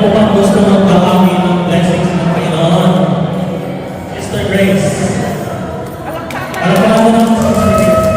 po bang gusto magpahagi ng blessings ng Panginoon? Sister Grace. Palakpakan mo ng Sister Grace.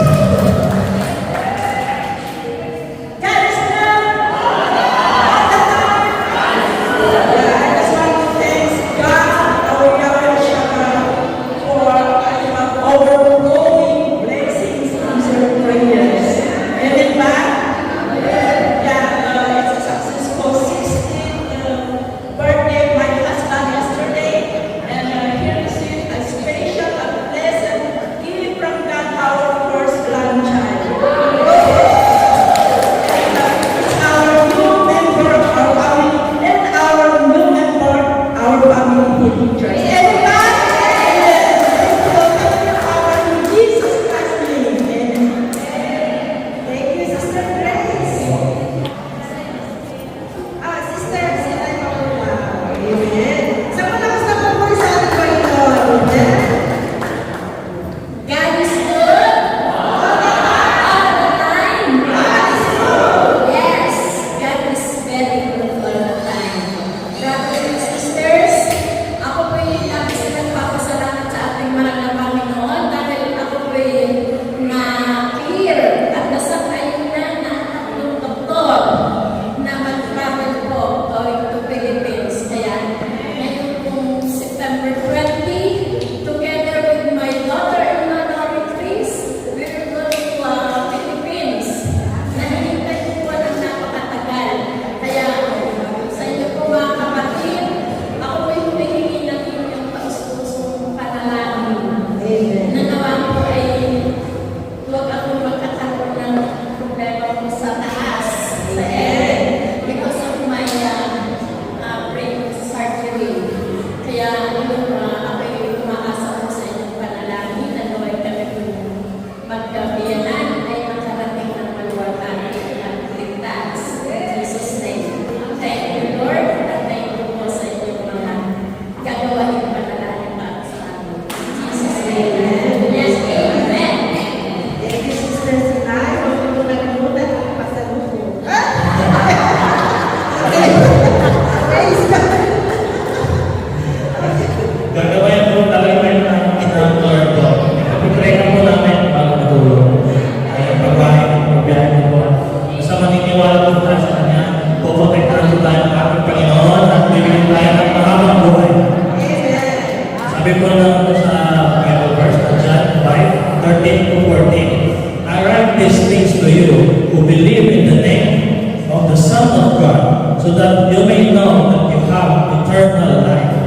Sabi po na sa Bible verse na John 5:13-14, I write these things to you who believe in the name of the Son of God, so that you may know that you have eternal life.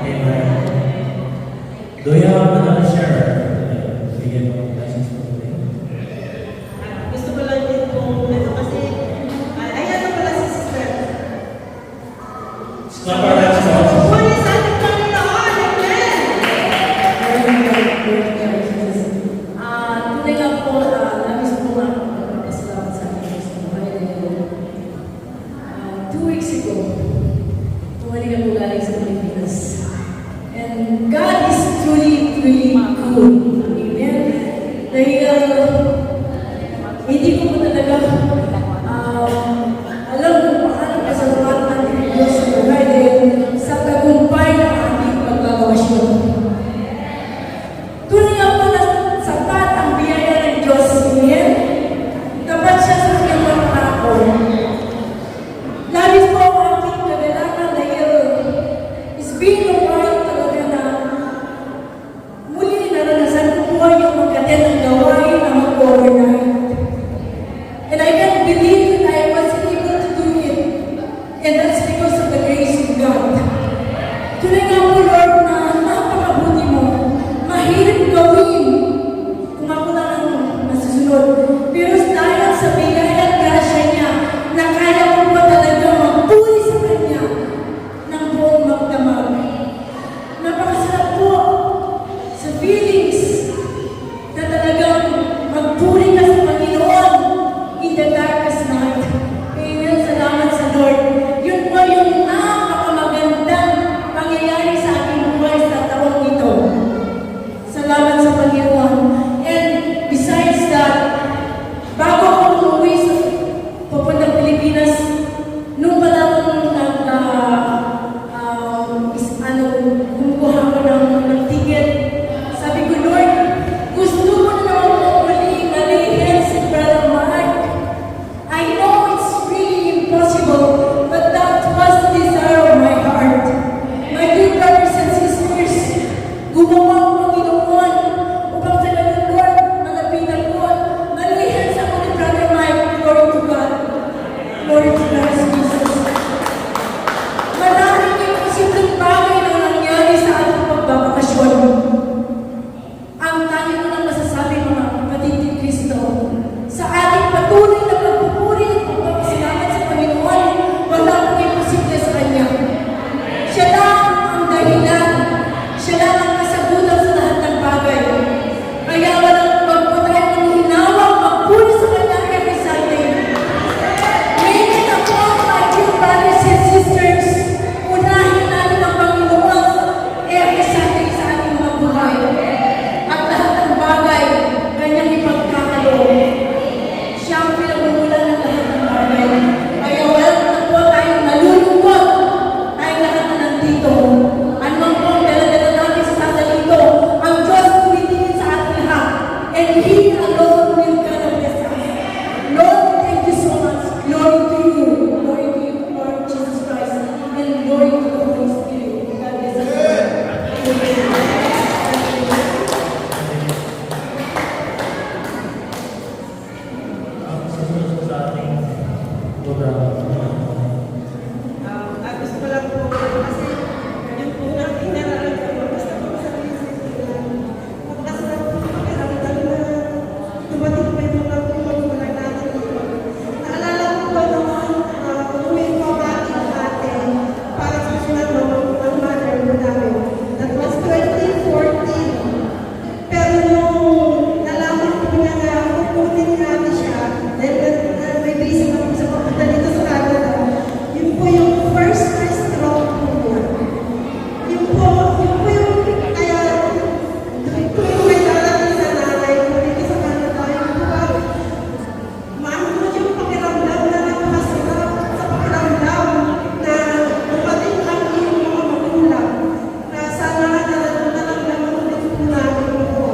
Amen. Do you have another share? Bigyan mo ng blessings po today. Gusto ko lang din po, ito kasi, ayan na pala si Sister. Clap our hands for us. Muli sa ating Panginoon, amen! Tunay lang po, namiss po nga ako magpapasalamat sa ating Diyos ng Panginoon. 2 weeks ago, tumalik ako galing sa Pilipinas. And God is truly good. Amen? Dahil hindi ko po talaga alam kung paano kasalamatan ng Diyos sa buhay dahil sa tagumpay ng ating pagbabakasyon. Tunay nga po na sapat ang biyaya ng Diyos. Amen? Tapat siya sa kanyang mga pangako. Labis po ang aking kagalakan dahil is being a while talaga na muli naranasan ko po yung magkatid ng gawain na mag-work. but that was the desire of my heart. My dear brothers and sisters, gumawa ang Panginoon upang sa ganun, Lord, malapitan ko at maluhihan sa ako ni Brother Mike. Glory to God. Glory to Christ Jesus. Maraming imposibleng bagay na nangyari sa ating pagbabakasyon. Ang tangi ko lang masasabi, mga kapatid ni Kristo, sa ating patuloy na pagpupuri at pagpapasalamat sa Panginoon, wala pong imposible sa Kanya. Siya lang ang dahilan. Siya lang ang kasagutan sa lahat ng bagay. Kaya walang pagpo tayo ng hinawang magpuri sa Kanya every Sunday. Ngayon ako, my dear brothers and sisters, unahin natin ang Panginoon every Sunday sa ating mga buhay. At lahat ng bagay, Kanyang ipagkakaloob. Siya ang pinagmumulan ng lahat ng bagay. Kaya wala na po tayong nalulungkot. Tayong lahat na nandito. Anong po ang dala-dala natin sa sasalito, ang Diyos tumitingin sa ating lahat. And He alone will God bless us. Lord, thank you so much. Glory to you. Glory to you, Lord Jesus Christ. And glory to the Holy Spirit. God bless us. Ang susunod sa ating programa. Gusto ko lang po, kasi yung po natin nararamdaman, basta po sa napakasarap po pakiramdam na dumating pa yung mga pumagmulan natin dito. Naalala ko po naman, umuwi po ang ating ate para sa sunod ng mother mo namin. That was 2014. Pero nung nalaman ko niya na kukunin natin siya, dahil may visa na po sa papunta dito sa Canada, yun po yung first na stroke po niya. Yun po yung, kaya, kung may darating sa nanay ko dito sa Canada, yun po ba, maano mo yung pakiramdam na napakasarap sa pakiramdam na dumating ang iyong mga magulang na sana naramdaman ulit po namin po.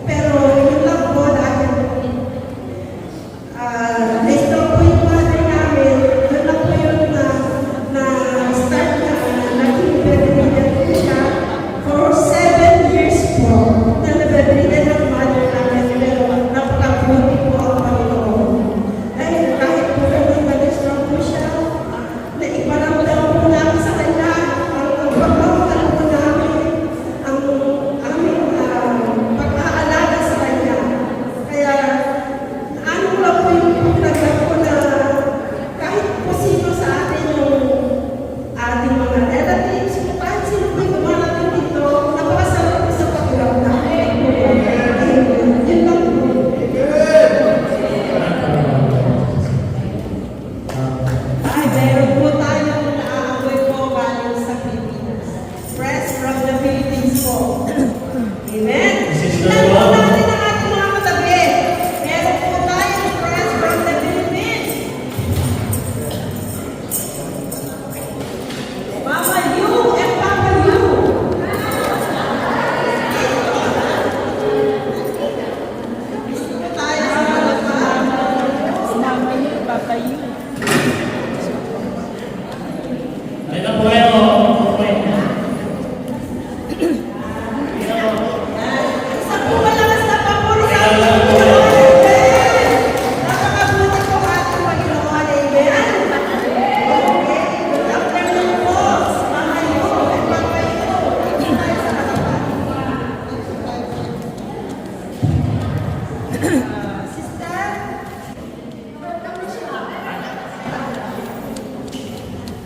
Pero yun lang po dahil na-stroke po yung mother namin, doon lang po yun na-start na naging bedridden po siya for 7 years po na na-bedridden ang mother namin, pero napakabuti po ang Panginoon. Dahil kahit po kami nag-stroke po siya, naiparamdam po namin sa kanya ang pagmamahal po namin, ang aming pag-aalaga sa kanya. Kaya ano lang po yung pagkagat ko na kahit po sino sa atin yung ating mga relatives, kahit sino po yung dumarating dito, napakasarap po sa pakiramdam. Yun lang po. Ay, meron po tayong naaamoy po galing sa Pilipinas. Fresh from the Philippines po. Amen? Sister Tignan po Juan. natin ang ating mga katabi. Meron po tayong fresh from the Philippines. Mama Yu and Papa Yu. Gusto po tayo sa harapan. Mama Yu, Papa Yu. Halika po kayo. Isa po malakas na papuri sa ating Amen. napakabuti po ating Panginoon. Amen. Okay. Good afternoon po. Mama Yu and Papa Yu. Dito tayo sa harapan. Sister.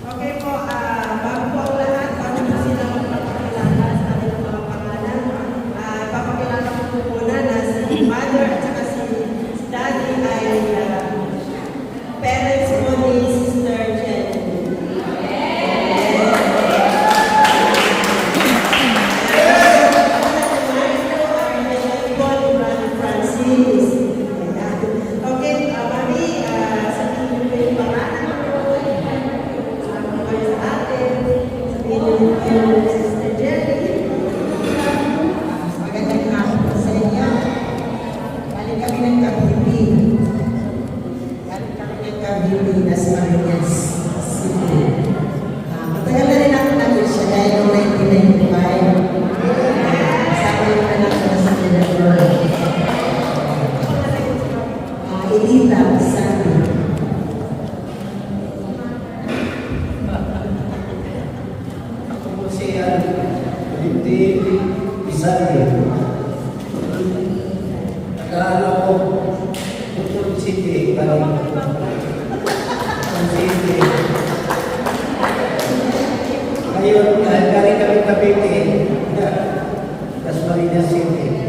Okay po, bago po ang lahat, bago po sila magpapakilala sa ating mga pangalan, papakilala ko po muna na si Mother at saka si Daddy ay parents po ni Sister Jenny. Brother Francis. Okay, Mami, sabihin niyo po yung pangalan ko. Kayo sa atin, sabihin niyo yung Sister Jenny. Magandang hapon po sa inyo. Galing kami ng Cavite. Galing kami ng Cavite, Las Marinas. Sunday. Nag-aaral ko, Quezon City, Quezon City. Ngayon, galing kami Cavite, Dasmariñas City.